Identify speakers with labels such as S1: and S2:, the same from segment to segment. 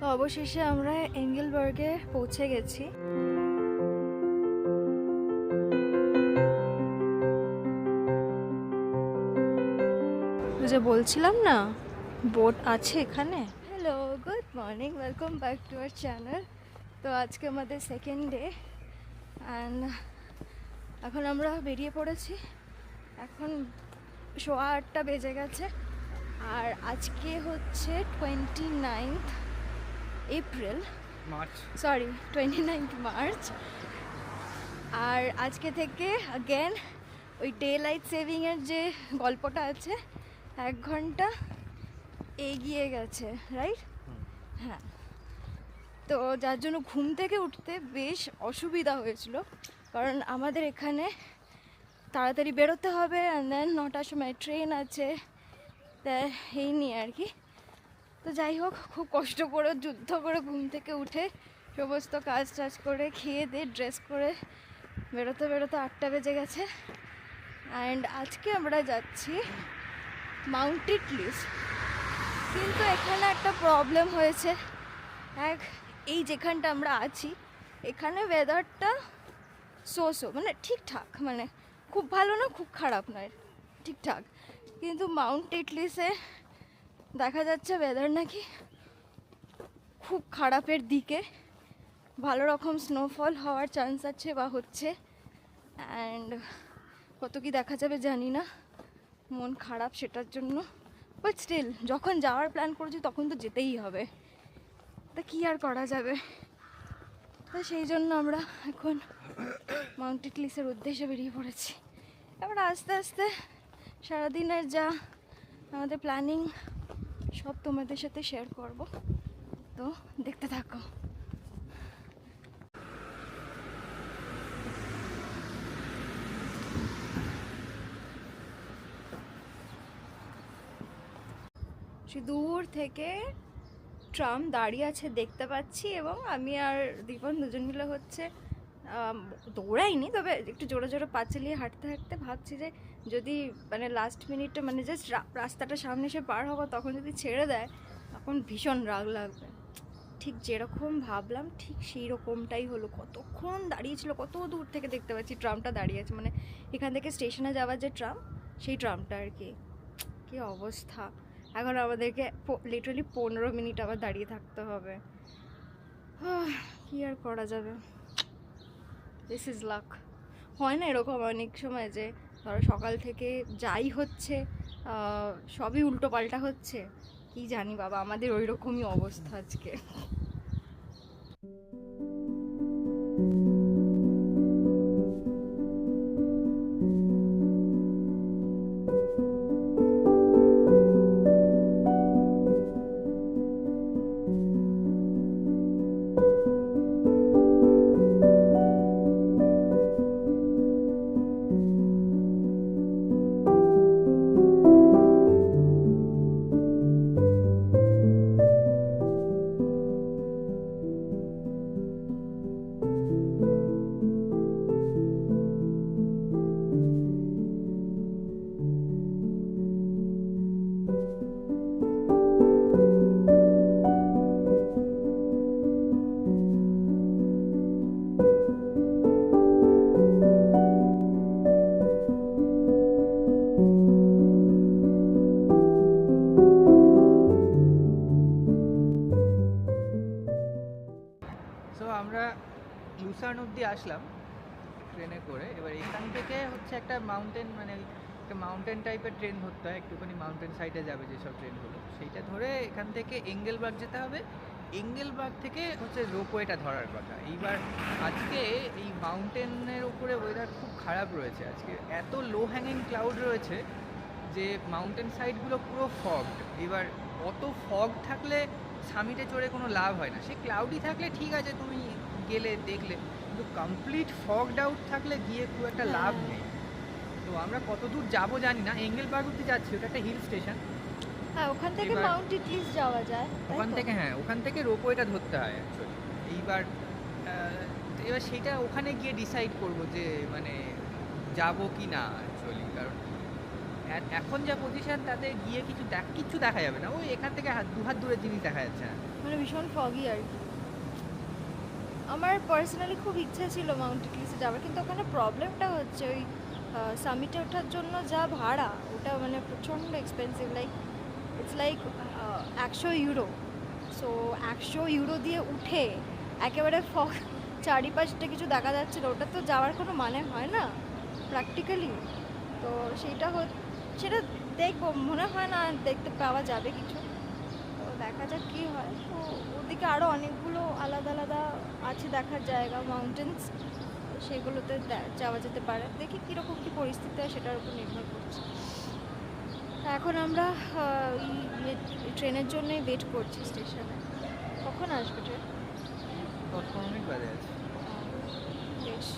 S1: তো অবশেষে আমরা এঙ্গেলবার্গে পৌঁছে গেছি। যে বলছিলাম না, বোট আছে এখানে। Hello, good morning, welcome back to our channel. তো আজকে আমাদের সেকেন্ড ডে অ্যান্ড এখন আমরা বেরিয়ে পড়েছি। এখন 8:15 বেজে গেছে আর আজকে হচ্ছে 29 এপ্রিল, সরি 29 মার্চ। আর আজকে থেকে অ্যাগেন ওই ডে লাইট সেভিংয়ের যে গল্পটা আছে 1 ঘন্টা এগিয়ে গেছে, রাইট? হ্যাঁ, তো যার জন্য ঘুম থেকে উঠতে বেশ অসুবিধা হয়েছিল, কারণ আমাদের এখানে তাড়াতাড়ি বেরোতে হবে অ্যান্ড দেন 9টার সময় ট্রেন আছে, তা এই নিয়ে আর কি। তো যাই হোক, খুব কষ্ট করে যুদ্ধ করে ঘুম থেকে উঠে সমস্ত কাজ টাজ করে খেয়ে দিয়ে ড্রেস করে বেরোতে বেরোতে 8টা বেজে গেছে। অ্যান্ড আজকে আমরা যাচ্ছি মাউন্ট টিটলিস। কিন্তু এখানে একটা প্রবলেম হয়েছে। এই যেখানটা আমরা আছি এখানে ওয়েদারটা মানে ঠিকঠাক, মানে খুব ভালো না খুব খারাপ নয়, ঠিকঠাক। কিন্তু মাউন্ট টিটলিসে দেখা যাচ্ছে ওয়েদার নাকি খুব খারাপের দিকে, ভালো রকম স্নোফল হওয়ার চান্স আছে বা হচ্ছে। অ্যান্ড কত কি দেখা যাবে জানি না, মন খারাপ সেটার জন্য। বাট স্টিল যখন যাওয়ার প্ল্যান করেছি তখন তো যেতেই হবে, তা কী আর করা যাবে। তো সেই জন্য আমরা এখন মাউন্ট টিটলিসের উদ্দেশ্যে বেরিয়ে পড়েছি। এবার আস্তে আস্তে সারাদিনের যা আমাদের প্ল্যানিং সব তোমাদের সাথে শেয়ার করব, তো দেখতে থাকো। সে দূর থেকে ট্রাম দাঁড়িয়ে আছে দেখতে পাচ্ছি, এবং আমি আর দীপন দুজন মিলে হচ্ছে দৌড়াইনি, তবে একটু জোরে জোরে পা চালিয়ে হাঁটতে হাঁটতে ভাবছি যে যদি মানে লাস্ট মিনিটে মানে জাস্ট রাস্তাটা সামনে এসে পার হবো তখন যদি ছেড়ে দেয় তখন ভীষণ রাগ লাগবে। ঠিক যেরকম ভাবলাম ঠিক সেই রকমটাই হলো। কতক্ষণ দাঁড়িয়েছিল, কত দূর থেকে দেখতে পাচ্ছি ট্রামটা দাঁড়িয়ে আছে, মানে এখান থেকে স্টেশনে যাওয়ার যে ট্রাম সেই ট্রামটা আর কি। কী অবস্থা! এখন আমাদেরকে লিটারালি 15 মিনিট আবার দাঁড়িয়ে থাকতে হবে। কি আর করা যাবে, দিস ইজ লাক। হয় না এরকম অনেক সময় যে ধরো সকাল থেকে যাই হচ্ছে সবই উল্টো পাল্টা হচ্ছে, কি জানি বাবা, আমাদের ওই রকমই অবস্থা আজকে।
S2: আমরা লুসার্ন অব্দি আসলাম ট্রেনে করে। এবার এখান থেকে হচ্ছে একটা মাউন্টেন, মানে একটা মাউন্টেন টাইপের ট্রেন ধরতে হয়, একটুখানি মাউন্টেন সাইডে যাবে যেসব ট্রেনগুলো, সেইটা ধরে এখান থেকে এঙ্গেলবার্গ যেতে হবে। এঙ্গেলবার্গ থেকে হচ্ছে রোপওয়েটা ধরার কথা। এইবার আজকে এই মাউন্টেনের উপরে ওয়েদার খুব খারাপ রয়েছে আজকে, এত লো হ্যাঙ্গিং ক্লাউড রয়েছে যে মাউন্টেন সাইডগুলো পুরো ফগড। এবার অত ফগ থাকলে সামিটে চড়ে কোনো লাভ হয় না। সে ক্লাউডি থাকলে ঠিক আছে, তুমি গেলে দেখলে, কিন্তু কমপ্লিট ফগড আউট থাকলে গিয়ে খুব একটা লাভ নেই। তো আমরা কত দূর যাবো জানি না। এঙ্গেলবার্গ অব্দি যাচ্ছি, ওটা একটা হিল স্টেশন।
S1: হ্যাঁ, ওখান থেকে মাউন্ট টিটলিস যাওয়া যায়
S2: ওখান থেকে, হ্যাঁ ওখান থেকে রোপওয়েটা ধরতে হয় অ্যাকচুয়ালি। এইবার সেটা ওখানে গিয়ে ডিসাইড করবো যে মানে যাবো কি না অ্যাকচুয়ালি। কারণ এখন যা পজিশন তাতে গিয়ে কিচ্ছু দেখা যাবে না। ওই এখান থেকে 2 হাত দূরের জিনিস দেখা যাচ্ছে না।
S1: মানে ভীষণ ফগি আর কি। আমার পার্সোনালি খুব ইচ্ছে ছিল মাউন্ট ইটলিসে যাওয়ার, কিন্তু ওখানে প্রবলেমটা হচ্ছে ওই সামিটে ওঠার জন্য যা ভাড়া, ওটা মানে প্রচণ্ড expensive. It's like 100 euro. So 100 euro দিয়ে উঠে একেবারে চারিপাশটা কিছু দেখা যাচ্ছে না, ওটা তো যাওয়ার কোনো মানে হয় না প্র্যাকটিক্যালি। তো সেটা দেখবো, মনে হয় না দেখতে পাওয়া যাবে কিছু। তো দেখা যাক কী হয়। তো ওদিকে আরও অনেকগুলো আলাদা আলাদা আছে দেখার জায়গা, মাউন্টেন্স, সেগুলোতে যাওয়া যেতে পারে। দেখি কীরকম কী পরিস্থিতি হয়, সেটার উপর নির্ভর করছে। এখন আমরা ট্রেনের জন্যই ওয়েট করছি স্টেশনে। কখন আসবে ট্রেন?
S2: 10-15 মিনিট বাজে আছে।
S1: বেশ।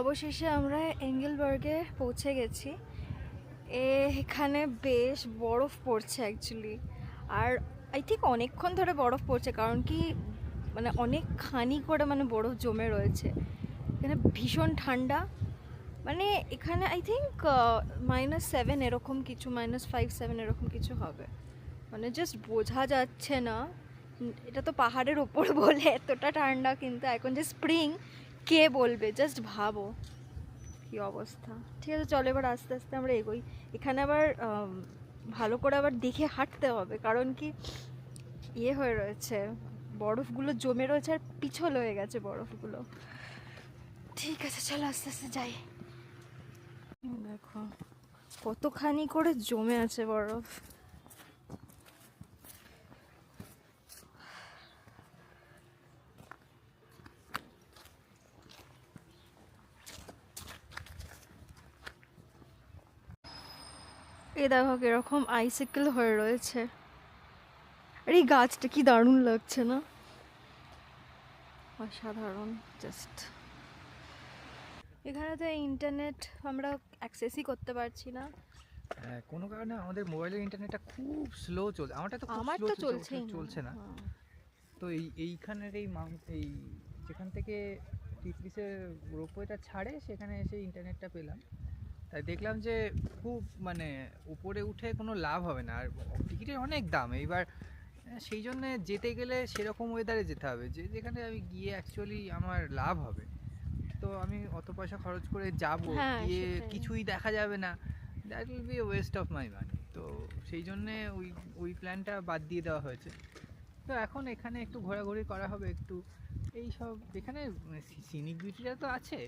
S1: অবশেষে আমরা এঙ্গেলবার্গে পৌঁছে গেছি। এখানে বেশ বরফ পড়ছে অ্যাকচুয়ালি, আর আই থিঙ্ক অনেকক্ষণ ধরে বরফ পড়ছে, কারণ কি মানে অনেকখানি করে মানে বরফ জমে রয়েছে। এখানে ভীষণ ঠান্ডা, মানে এখানে আই থিঙ্ক -7 এরকম কিছু, -5-7 এরকম কিছু হবে। মানে জাস্ট বোঝা যাচ্ছে না। এটা তো পাহাড়ের ওপর বলে এতটা ঠান্ডা, কিন্তু এখন যে স্প্রিং কে বলবে, জাস্ট ভাবো কি অবস্থা। ঠিক আছে, চলো এবার আস্তে আস্তে আমরা এগোই। এখানে আবার ভালো করে আবার দেখে হাঁটতে হবে, কারণ কি হয়ে রয়েছে, বরফগুলো জমে রয়েছে আর পিছল হয়ে গেছে বরফগুলো। ঠিক আছে, চলো আস্তে আস্তে যাই। দেখো কতখানি করে জমে আছে বরফ। এই দেখো কিরকম আইসিকেল হয়ে রয়েছে। আর এই গাছটা কি দারুণ লাগছে না, অসাধারণ। জাস্ট এখানে তো ইন্টারনেট আমরা অ্যাক্সেসই করতে পারছি না।
S2: হ্যাঁ, কোনো কারণে আমাদের মোবাইলের ইন্টারনেটটা খুব স্লো চলছে। আমারটা তো খুব
S1: আমার
S2: স্লো
S1: তো
S2: চলছে না।
S1: হ্যাঁ।
S2: তো এইখানের এই যেখান থেকে টিটলিসের রোপওয়েটা ছাড়ে, সেখানে এসে ইন্টারনেটটা পেলাম। তাই দেখলাম যে খুব মানে উপরে উঠে কোনো লাভ হবে না, আর টিকিটের অনেক দাম। এইবার সেই জন্যে যেতে গেলে সেরকম ওয়েদারে যেতে হবে যেখানে আমি গিয়ে অ্যাকচুয়ালি আমার লাভ হবে। তো আমি অত পয়সা খরচ করে যাবো,
S1: হ্যাঁ,
S2: গিয়ে
S1: সেটাই।
S2: কিছুই দেখা যাবে না, that will be a waste of my money. তো সেই জন্যে ওই প্ল্যানটা বাদ দিয়ে দেওয়া হয়েছে। তো এখন এখানে একটু ঘোরাঘুরি করা হবে, একটু এই সব এখানে সিনিক বিউটিটা তো আছে,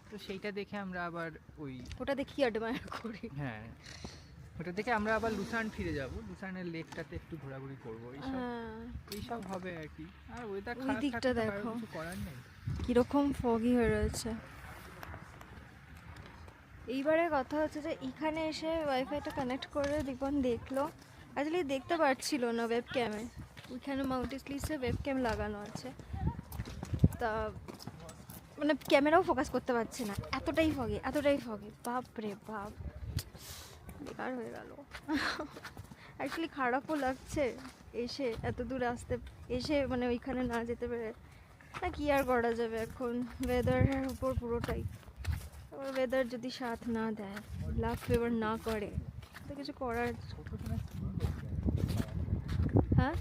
S2: তো সেইটা দেখে আমরা আবার
S1: ওটা দেখি অ্যাডমায়ার করি।
S2: হ্যাঁ, ওটা দেখে আমরা আবার লুসার্ন ফিরে যাব, লুসার্নের লেকটাতে একটু ঘোরাঘুরি করবো, এইসব হবে আর কি। আর ওয়েদার
S1: ওই
S2: খারাপ
S1: দিকটা
S2: থাকলে তো
S1: দেখো
S2: কিছু করার নেই।
S1: কিরকম ফগি হয়ে রয়েছে। এইবারে কথা হচ্ছে যে এখানে এসে ওয়াইফাইটা কানেক্ট করে দীপন দেখলো, অ্যাকচুয়ালি দেখতে পারছিল না ওয়েব ক্যামে। ওইখানে মাউন্ট ইটলিসে ওয়েব ক্যাম লাগানো আছে, তা মানে ক্যামেরাও ফোকাস করতে পারছে না, এতটাই ফগি। বাপ রে বাপ, বেকার হয়ে গেল। অ্যাকচুয়ালি খারাপও লাগছে এসে এত দূর এসে মানে ওইখানে না যেতে পেরে। না কি আর করা যাবে, এখন ওয়েদারের উপর পুরোটাই। ওয়েদার যদি সাথ না দেয়, লাভ ফেভার না করে, তো কিছু করার। হ্যাঁ,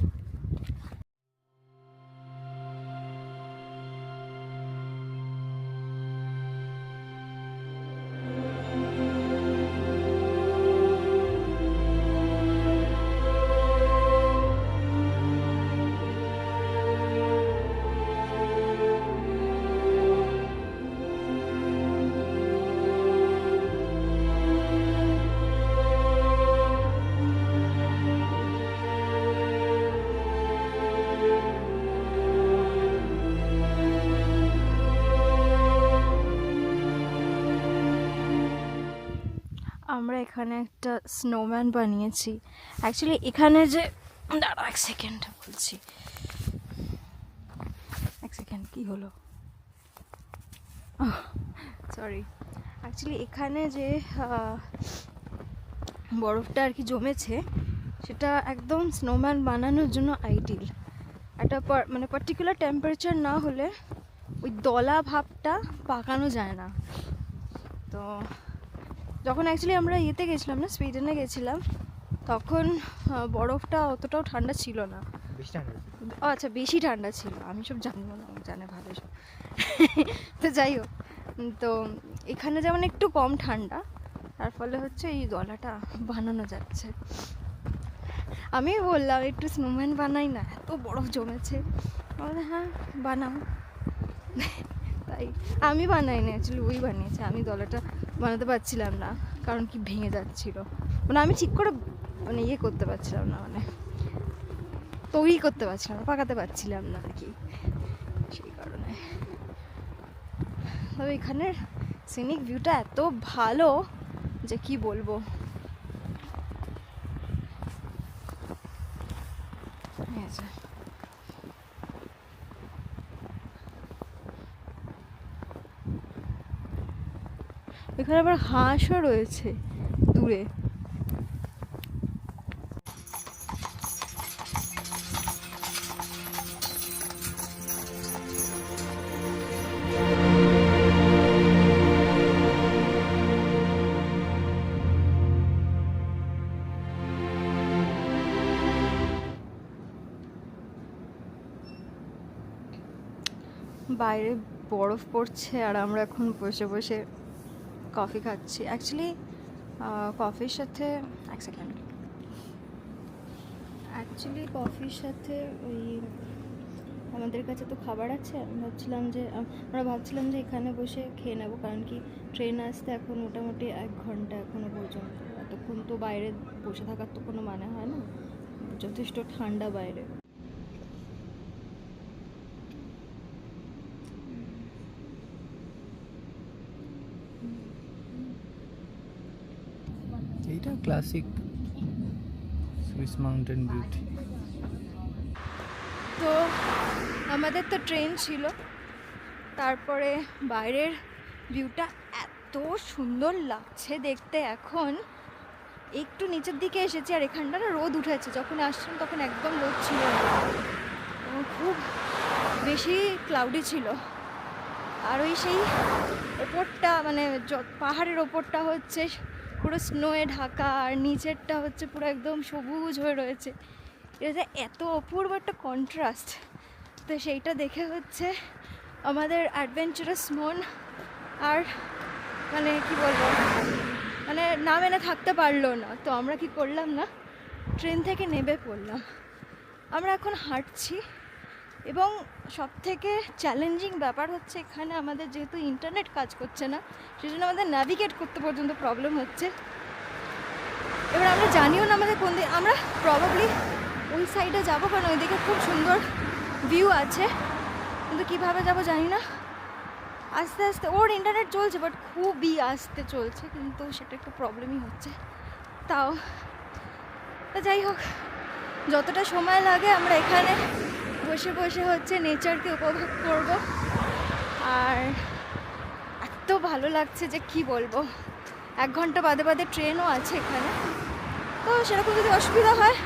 S1: আমরা এখানে একটা স্নোম্যান বানিয়েছি। অ্যাকচুয়ালি এখানে যে, দাঁড়াও এক সেকেন্ড বলছি, কি হলো? সরি, অ্যাকচুয়ালি এখানে যে বরফটা আর কি জমেছে সেটা একদম স্নোম্যান বানানোর জন্য আইডিয়াল। একটা মানে পার্টিকুলার টেম্পারেচার না হলে ওই দলা ভাবটা পাকানো যায় না। তো যখন অ্যাকচুয়ালি আমরা ইয়েতে গেছিলাম না, সুইডেনে গেছিলাম, তখন বরফটা অতটাও ঠান্ডা ছিল না। ও আচ্ছা, বেশি ঠান্ডা ছিল, আমি সব জানবো না, জানে ভালো সব। তো যাই হোক, তো এখানে যেমন একটু কম ঠান্ডা, তার ফলে হচ্ছে এই দলাটা বানানো যাচ্ছে। আমি বললাম একটু স্নোম্যান বানাই না, এত বরফ জমেছে। বলে হ্যাঁ বানাও। তাই আমি বানাই না, অ্যাকচুয়ালি ওই বানিয়েছে। আমি দলাটা বানাতে পারছিলাম না, কারণ কি ভেঙে যাচ্ছিল, মানে আমি ঠিক করে মানে ইয়ে করতে পারছিলাম না, মানে তৈরি করতে পারছিলাম না, পাকাতে পারছিলাম না আর কি, সেই কারণে। তবে এখানের সিনিক ভিউটা এত ভালো যে কি বলবো। এখানে আবার হাঁসও রয়েছে দূরে। বাইরে বরফ পড়ছে আর আমরা এখন বসে বসে কফি খাচ্ছি। অ্যাকচুয়ালি কফির সাথে এক সেকেন্ড, অ্যাকচুয়ালি কফির সাথে ওই আমাদের কাছে তো খাবার আছে। আমরা ভাবছিলাম যে এখানে বসে খেয়ে নেবো, কারণ কি ট্রেন আসতে এখন মোটামুটি 1 ঘন্টা এখনো পর্যন্ত। এতক্ষণ তো বাইরে বসে থাকার তো কোনো মানে হয় না, যথেষ্ট ঠান্ডা বাইরে।
S2: এইটা ক্লাসিক সুইস মাউন্টেন বিউটি।
S1: তো আমাদের তো ট্রেন ছিল, তারপরে বাইরের ভিউটা এত সুন্দর লাগছে দেখতে। এখন একটু নিচের দিকে এসেছি আর এখানটা না রোদ উঠেছে, যখন আসছিলাম তখন একদম রোদ ছিল না, খুব বেশি ক্লাউডি ছিল। আর ওই সেই ওপরটা মানে পাহাড়ের ওপরটা হচ্ছে পুরো স্নোয়ে ঢাকা, আর নিচেরটা হচ্ছে পুরো একদম সবুজ হয়ে রয়েছে। এটা এত অপূর্ব একটা কন্ট্রাস্ট, তো সেইটা দেখে হচ্ছে আমাদের অ্যাডভেঞ্চারাস মন আর মানে কি বলবো, মানে না মেনে থাকতে পারলো না। তো আমরা কি করলাম না, ট্রেন থেকে নেমে পড়লাম। আমরা এখন হাঁটছি, এবং সবথেকে চ্যালেঞ্জিং ব্যাপার হচ্ছে এখানে আমাদের যেহেতু ইন্টারনেট কাজ করছে না, সেই জন্য আমাদের ন্যাভিগেট করতে পর্যন্ত প্রবলেম হচ্ছে। এবার আমরা জানিও না আমাদের কোন দিকে, আমরা প্রবাবলি ওই সাইডে যাবো, কারণ ওইদিকে খুব সুন্দর ভিউ আছে, কিন্তু কীভাবে যাবো জানি না। আস্তে আস্তে ওর ইন্টারনেট চলছে, বাট খুবই আস্তে চলছে, কিন্তু সেটা একটু প্রবলেমই হচ্ছে। তাও যাই হোক, যতটা সময় লাগে আমরা এখানে বসে বসে হচ্ছে নেচারকে উপভোগ করব। আর এত ভালো লাগছে যে কি বলবো। 1 ঘন্টা বাদে বাদে ট্রেনও আছে এখানে, তো সেরকম যদি অসুবিধা হয়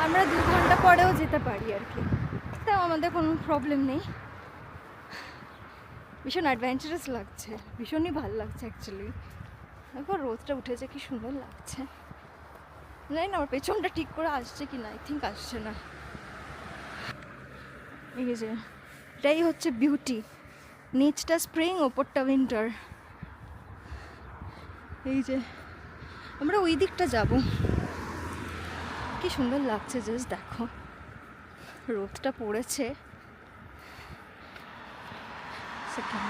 S1: আমরা 2 ঘন্টা পরেও যেতে পারি আর কি, তাও আমাদের কোনো প্রবলেম নেই। ভীষণ অ্যাডভেঞ্চারাস লাগছে, ভীষণই ভালো লাগছে অ্যাকচুয়ালি। এখন রোদটা উঠেছে, কি সুন্দর লাগছে। জানি না আমার পেছনটা ঠিক করে আসছে কি না, আই থিঙ্ক আসছে না। এই যে এটাই হচ্ছে বিউটি, নিচটা স্প্রিং ওপরটা উইন্টার। এই যে আমরা ওই দিকটা যাব, কি সুন্দর লাগছে, জাস্ট দেখো রোদটা পড়েছে। সেকেন্ড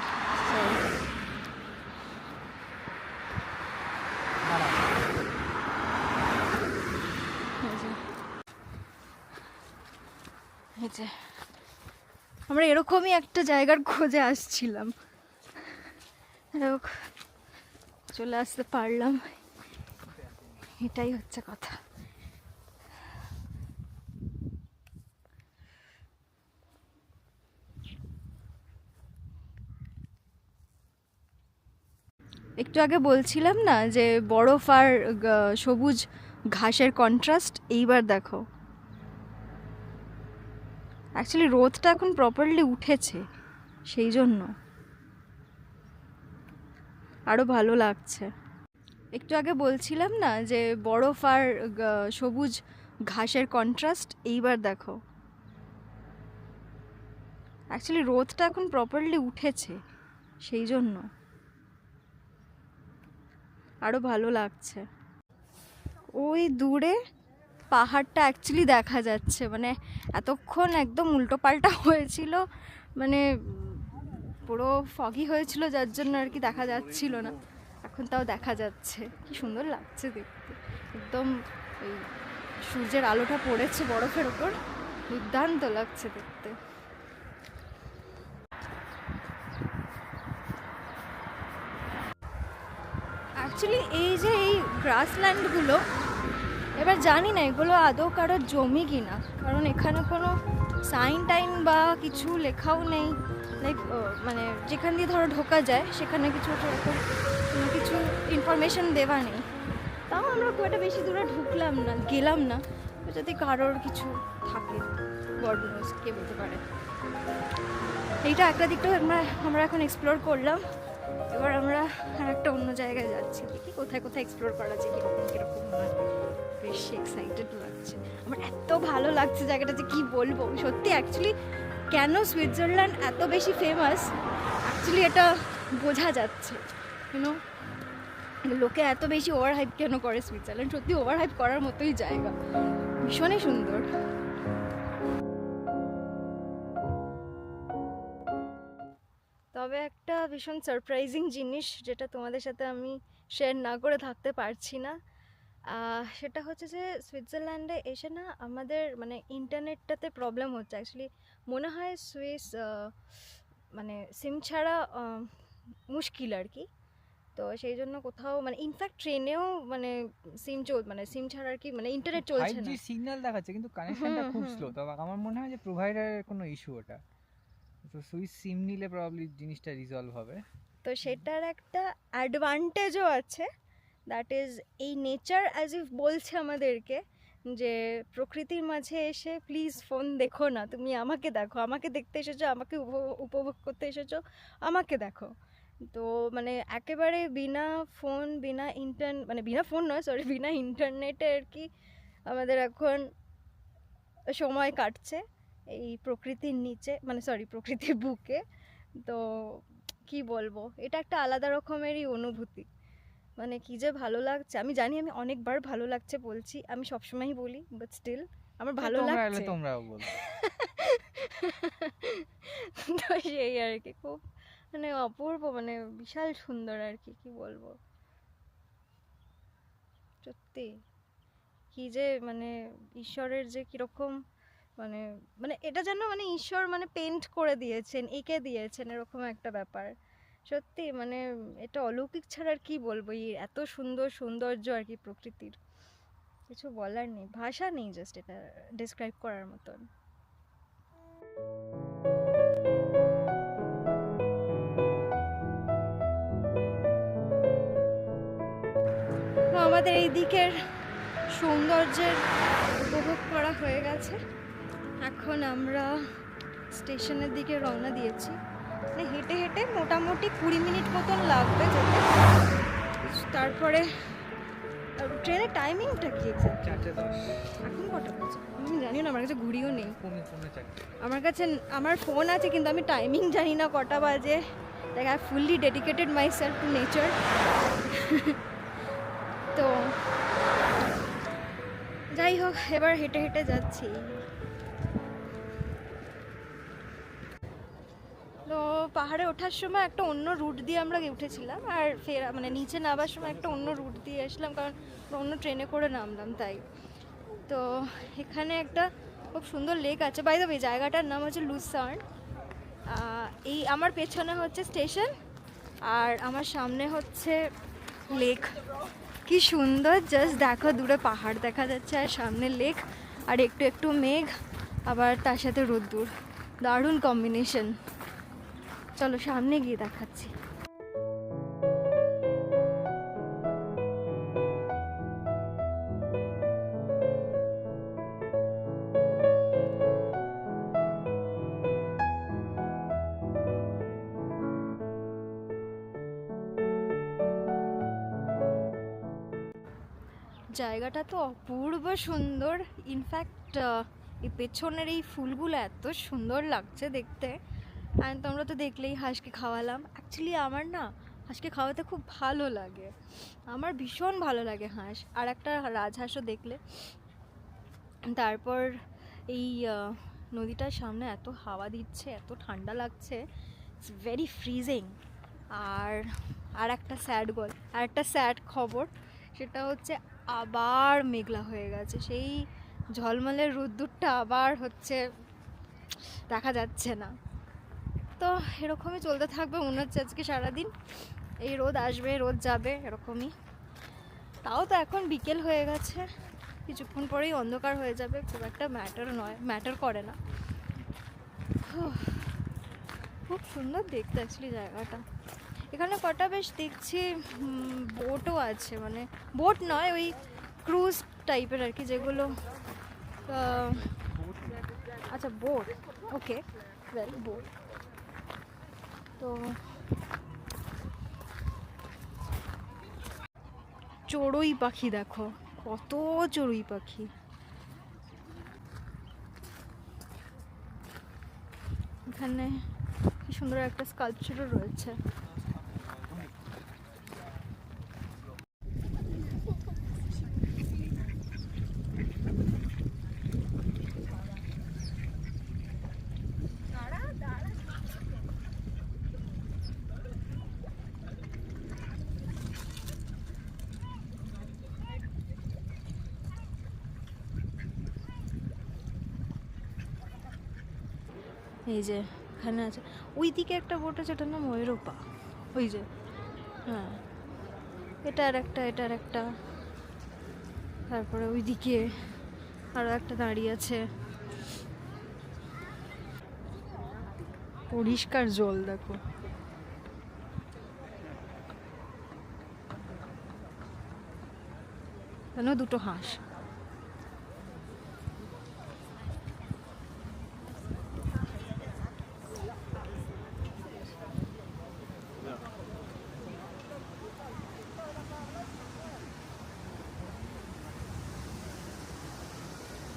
S1: এই যে আমরা এরকমই একটা জায়গার খোঁজে আসছিলাম, চলে আসতে পারলাম, এটাই হচ্ছে কথা। একটু আগে বলছিলাম না যে বরফ আর সবুজ ঘাসের কন্ট্রাস্ট, এইবার দেখো অ্যাকচুয়ালি রোদটা এখন প্রপারলি উঠেছে, সেই জন্য আরও ভালো লাগছে। একটু আগে বলছিলাম না যে বরফ আর সবুজ ঘাসের কন্ট্রাস্ট, এইবার দেখো অ্যাকচুয়ালি রোদটা এখন প্রপারলি উঠেছে, সেই জন্য আরও ভালো লাগছে। ওই দূরে পাহাড়টা অ্যাকচুয়ালি দেখা যাচ্ছে, মানে এতক্ষণ একদম উল্টো পাল্টা হয়েছিল, মানে পুরো ফগি হয়েছিল যার জন্য আর কি দেখা যাচ্ছিল না, এখন তাও দেখা যাচ্ছে। কি সুন্দর লাগছে দেখতে, একদম ওই সূর্যের আলোটা পড়েছে বরফের ওপর, দুর্দান্ত লাগছে দেখতে। অ্যাকচুয়ালি এই যে এই গ্রাসল্যান্ডগুলো, এবার জানি না এগুলো আদৌ কারোর জমি কিনা, কারণ এখানে কোনো সাইন টাইন বা কিছু লেখাও নেই, লাইক মানে যেখান দিয়ে ধরো ঢোকা যায় সেখানে কিছু এরকম কোনো কিছু ইনফরমেশন দেওয়া নেই। তাও আমরা খুব একটা বেশি দূরে গেলাম না, যদি কারোর কিছু থাকে, গড নোজ, কে বলতে পারে। এইটা একটা দিকটা আমরা এখন এক্সপ্লোর করলাম, এবার আমরা আর একটা অন্য জায়গায় যাচ্ছি, দেখি কোথায় কোথায় এক্সপ্লোর করা যায়, কীরকম নয়। বেশ এক্সাইটেড লাগছে আমার, এত ভালো লাগছে জায়গাটা যে কি বলবো সত্যি। অ্যাকচুয়ালি কেন সুইজারল্যান্ড এত বেশি ফেমাস, অ্যাকচুয়ালি এটা বোঝা যাচ্ছে, ইউনো, লোকে এত বেশি ওভার হাইপ কেন করে সুইজারল্যান্ড, সত্যি ওভার হাইপ করার মতোই জায়গা, ভীষণই সুন্দর। তবে একটা ভীষণ সারপ্রাইজিং জিনিস যেটা তোমাদের সাথে আমি শেয়ার না করে থাকতে পারছি না, সেটা হচ্ছে যে সুইজারল্যান্ডে এসে না আমাদের মানে ইন্টারনেটটাতে প্রবলেম হচ্ছে। অ্যাকচুয়ালি মনে হয় মানে সিম ছাড়া মুশকিল আর কি, তো সেই জন্য কোথাও মানে ইনফ্যাক্ট ট্রেনেও মানে সিম ছাড়া আর কি মানে ইন্টারনেট চলছে না।
S2: 5G সিগন্যাল দেখাচ্ছে কিন্তু কানেকশনটা খুব স্লো, তবে আমার মনে হয় যে প্রোভাইডারের কোনো ইস্যু ওটা, তো সুইচ সিম নিলে প্রবাবলি জিনিসটা রিজলভ হবে।
S1: তো সেটার একটা অ্যাডভান্টেজও আছে, দ্যাট ইজ এই নেচার অ্যাজ ইফ বলছে আমাদেরকে যে প্রকৃতির মাঝে এসে প্লিজ ফোন দেখো না, তুমি আমাকে দেখো, আমাকে দেখতে এসেছো, আমাকে উপভোগ করতে এসেছো, আমাকে দেখো। তো মানে একেবারে বিনা ইন্টারনেটে আর কি আমাদের এখন সময় কাটছে এই প্রকৃতির নিচে, মানে প্রকৃতির বুকে। তো কি বলবো, এটা একটা আলাদা রকমেরই অনুভূতি, মানে কি যে ভালো লাগছে। আমি জানি আমি অনেকবার ভালো লাগছে বলছি, আমি সবসময়ই বলি, বাট স্টিল আমার ভালো লাগছে।
S2: তোমরাও বলো।
S1: তো সেই আর কি, খুব মানে অপূর্ব, মানে বিশাল সুন্দর আর কি, কি বলবো সত্যি। কি যে মানে ঈশ্বরের যে কিরকম মানে মানে এটা যেন মানে ঈশ্বর মানে পেন্ট করে দিয়েছেন, এঁকে দিয়েছেন, এরকম একটা ব্যাপার সত্যি। মানে এটা অলৌকিক ছাড়া আর কি বলবো, এই এত সৌন্দর্য আর কি প্রকৃতির, কিছু বলার নেই, ভাষা নেই জাস্ট এটা ডিসক্রাইব করার মতন। আমাদের এই দিকের সৌন্দর্যের উপভোগ করা হয়ে গেছে, এখন আমরা স্টেশনের দিকে রওনা দিয়েছি। মানে হেঁটে হেঁটে মোটামুটি 20 মিনিট মতন লাগবে যেতে। তারপরে ট্রেনের টাইমিংটা কি এক্সাক্ট?
S2: 4:10।
S1: এখন কটা বাজে আমি জানি না, আমার কাছে ঘুড়িও নেই।
S2: পৌনে 4।
S1: আমার ফোন আছে কিন্তু আমি টাইমিং জানি না কটা বাজে। Like I fully dedicated my self to nature. তো যাই হোক, এবার হেঁটে হেঁটে যাচ্ছি। তো পাহাড়ে ওঠার সময় একটা অন্য রুট দিয়ে আমরা উঠেছিলাম, আর মানে নিচে নামার সময় একটা অন্য রুট দিয়ে আসলাম, কারণ অন্য ট্রেনে করে নামলাম তাই। তো এখানে একটা খুব সুন্দর লেক আছে, বাই দ্য ওয়ে জায়গাটার নাম হচ্ছে লুসার্ন। এই আমার পেছনে হচ্ছে স্টেশন আর আমার সামনে হচ্ছে লেক। কি সুন্দর, জাস্ট দেখো দূরে পাহাড় দেখা যাচ্ছে আর সামনে লেক, আর একটু একটু মেঘ, আবার তার সাথে রোদ্দুর, দারুণ কম্বিনেশন। চলো সামনে গিয়ে দেখাচ্ছি। জায়গাটা তো অপূর্ব সুন্দর। ইনফ্যাক্ট এই পেছনের এই ফুলগুলো এত সুন্দর লাগছে দেখতে। অ্যান্ড তোমরা তো দেখলেই হাঁসকে খাওয়ালাম। অ্যাকচুয়ালি আমার না হাঁসকে খাওয়াতে খুব ভালো লাগে, আমার ভীষণ ভালো লাগে হাঁস। আর একটা রাজহাঁসও দেখলে। তারপর এই নদীটার সামনে এত হাওয়া দিচ্ছে, এত ঠান্ডা লাগছে, ইটস ভেরি ফ্রিজিং। আর একটা স্যাড খবর, সেটা হচ্ছে আবার মেঘলা হয়ে গেছে। সেই ঝলমলের রোদ্দুরটা আবার হচ্ছে দেখা যাচ্ছে না। তো এরকমই চলতে থাকবে মনে হচ্ছে আজকে সারাদিন। এই রোদ আসবে রোদ যাবে এরকমই। তাও তো এখন বিকেল হয়ে গেছে, কিছুক্ষণ পরেই অন্ধকার হয়ে যাবে, খুব একটা ম্যাটার করে না। খুব সুন্দর দেখতে অ্যাকচুয়ালি জায়গাটা। এখানে কটা বেশ দেখছি বোটও আছে, মানে বোট নয়, ওই ক্রুজ টাইপের আর কি, যেগুলো আচ্ছা বোট, ওকে ওয়েল বোট। তো চড়ুই পাখি দেখো, কত চড়ুই পাখি। এখানে কি সুন্দর একটা স্কাল্পচারও রয়েছে। এই যে এখানে আছে, ওই দিকে একটা বোট আছে, এটার নাম ময়ূরপা, ওই যে, হ্যাঁ এটা আর একটা, তারপরে ওই দিকে আরও একটা দাঁড়িয়ে আছে। পরিষ্কার জল দেখো। কেন দুটো হাঁস।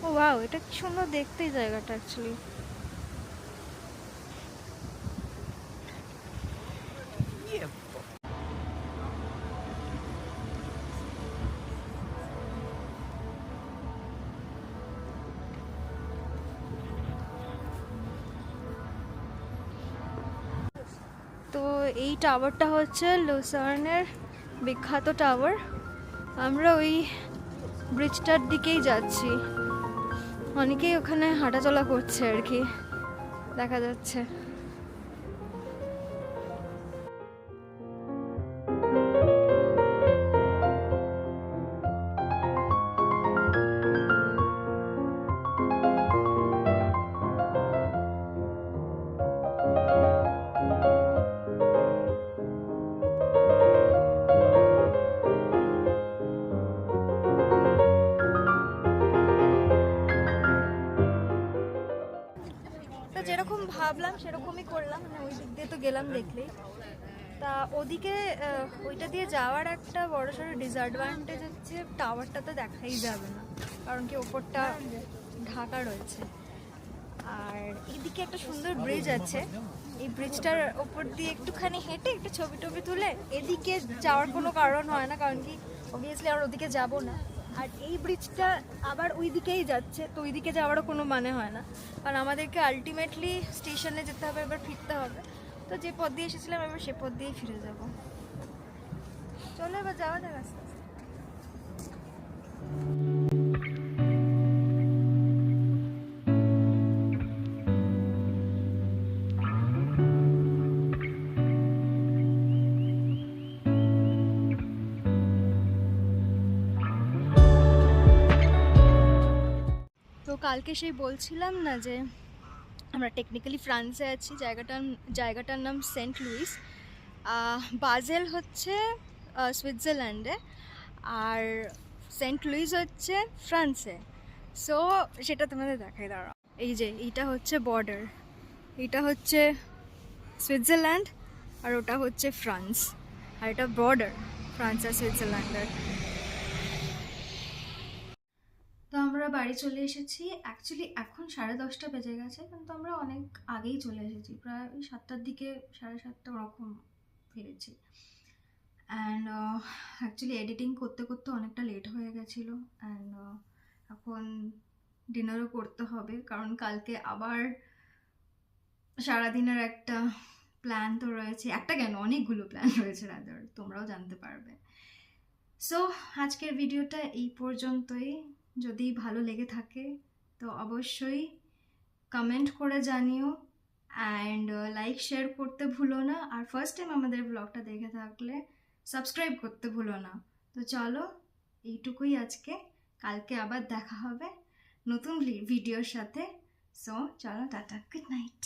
S1: ও ওয়াও, এটা কি সুন্দর দেখতে এই জায়গাটা অ্যাকচুয়ালি। তো এই টাওয়ারটা হচ্ছে লুসার্নের বিখ্যাত টাওয়ার। আমরা ওই ব্রিজটার দিকেই যাচ্ছি, অনেকেই ওখানে হাঁটাচলা করছে আর কি, দেখা যাচ্ছে। তো যেরকম ভাবলাম সেরকমই করলাম, মানে ওই দিক দিয়ে তো গেলাম দেখলেই। তা ওদিকে ওইটা দিয়ে যাওয়ার একটা বড়সড় ডিসঅ্যাডভান্টেজ হচ্ছে টাওয়ারটা তো দেখাই যাবে না, কারণ কি ওপরটা ঢাকা রয়েছে। আর এইদিকে একটা সুন্দর ব্রিজ আছে, এই ব্রিজটার ওপর দিয়ে একটুখানি হেঁটে একটু ছবি টবি তুলে এদিকে যাওয়ার কোনো কারণ হয় না, কারণ কি অবভিয়াসলি আর ওদিকে যাব না। আর এই ব্রিজটা আবার ওই দিকেই যাচ্ছে, তো ওই দিকে যাওয়ারও কোনো মানে হয় না, কারণ আমাদেরকে আলটিমেটলি স্টেশনে যেতে হবে, এবার ফিরতে হবে। তো যে পথ দিয়ে এসেছিলাম এবার সে পথ দিয়েই ফিরে যাব। চলো এবার যাওয়া যাক আস্তে আস্তে। তো কালকে সেই বলছিলাম না যে আমরা টেকনিক্যালি ফ্রান্সে আছি, জায়গাটার নাম সেন্ট লুইস। বাজেল হচ্ছে সুইজারল্যান্ডে, আর সেন্ট লুইস হচ্ছে ফ্রান্সে। সো সেটা তোমাদের দেখাই দাঁড়াও। এই যে এইটা হচ্ছে বর্ডার, এইটা হচ্ছে সুইজারল্যান্ড আর ওটা হচ্ছে ফ্রান্স, আর এটা বর্ডার ফ্রান্স আর সুইজারল্যান্ডের। আমরা বাড়ি চলে এসেছি। অ্যাকচুয়ালি এখন 10:30 বেজে গেছে, কিন্তু আমরা অনেক আগেই চলে এসেছি, প্রায় ওই 7টার দিকে, 7:30 ওরকম ফিরেছি। অ্যান্ড অ্যাকচুয়ালি এডিটিং করতে করতে অনেকটা লেট হয়ে গেছিলো। অ্যান্ড এখন ডিনারও করতে হবে, কারণ কালকে আবার সারাদিনের একটা প্ল্যান তো রয়েছে, একটা কেন অনেকগুলো প্ল্যান রয়েছে, রাদার তোমরাও জানতে পারবে। সো আজকের ভিডিওটা এই পর্যন্তই। যদি ভালো লেগে থাকে তো অবশ্যই কমেন্ট করে জানিও, অ্যান্ড লাইক শেয়ার করতে ভুলো না। আর ফার্স্ট টাইম আমাদের ব্লগটা দেখে থাকলে সাবস্ক্রাইব করতে ভুলো না। তো চলো, এইটুকুই আজকে, কালকে আবার দেখা হবে নতুন ভিডিওর সাথে। সো চলো, টাটা, গুড নাইট।